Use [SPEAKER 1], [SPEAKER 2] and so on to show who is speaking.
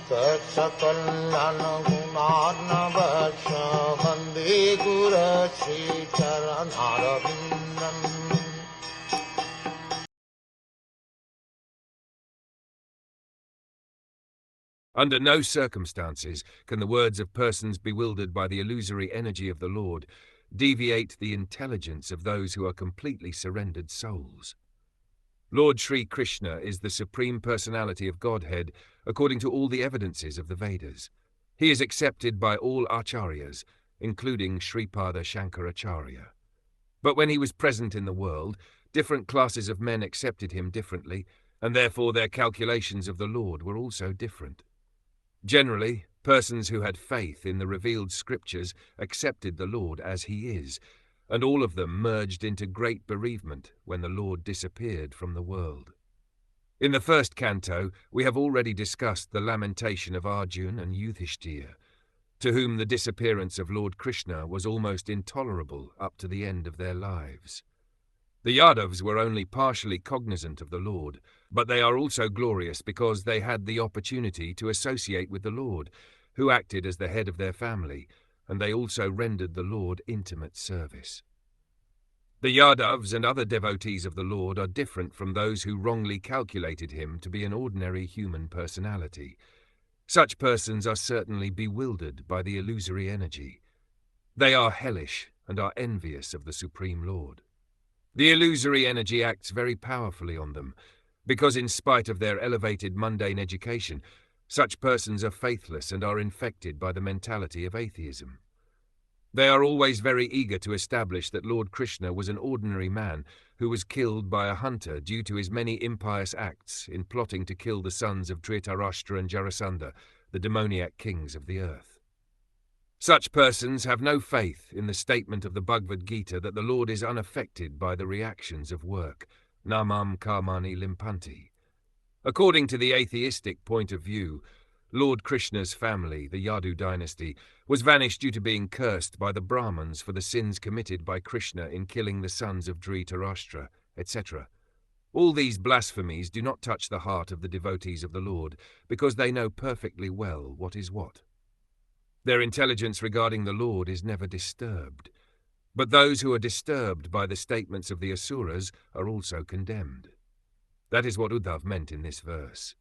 [SPEAKER 1] Saksakallan gunarnavasya Vande Guru Sri Charanaravindan.
[SPEAKER 2] Under no circumstances can the words of persons bewildered by the illusory energy of the Lord deviate the intelligence of those who are completely surrendered souls. Lord Sri Krishna is the Supreme Personality of Godhead according to all the evidences of the Vedas. He is accepted by all acharyas, including Sripada Shankaracharya. But when he was present in the world, different classes of men accepted him differently, and therefore their calculations of the Lord were also different. Generally, persons who had faith in the revealed scriptures accepted the Lord as he is, and all of them merged into great bereavement when the Lord disappeared from the world. In the first canto, we have already discussed the lamentation of Arjuna and Yudhishthira, to whom the disappearance of Lord Krishna was almost intolerable up to the end of their lives. The Yadavs were only partially cognizant of the Lord, but they are also glorious because they had the opportunity to associate with the Lord, who acted as the head of their family, and they also rendered the Lord intimate service. The Yadavs and other devotees of the Lord are different from those who wrongly calculated him to be an ordinary human personality. Such persons are certainly bewildered by the illusory energy. They are hellish and are envious of the Supreme Lord. The illusory energy acts very powerfully on them, because in spite of their elevated mundane education, such persons are faithless and are infected by the mentality of atheism. They are always very eager to establish that Lord Krishna was an ordinary man who was killed by a hunter due to his many impious acts in plotting to kill the sons of Dhritarashtra and Jarasandha, the demoniac kings of the earth. Such persons have no faith in the statement of the Bhagavad Gita that the Lord is unaffected by the reactions of work, namam karmani limpanti. According to the atheistic point of view, Lord Krishna's family, the Yadu dynasty, was vanished due to being cursed by the Brahmins for the sins committed by Krishna in killing the sons of Dhritarashtra, etc. All these blasphemies do not touch the heart of the devotees of the Lord, because they know perfectly well what is what. Their intelligence regarding the Lord is never disturbed, but those who are disturbed by the statements of the Asuras are also condemned. That is what Uddhav meant in this verse.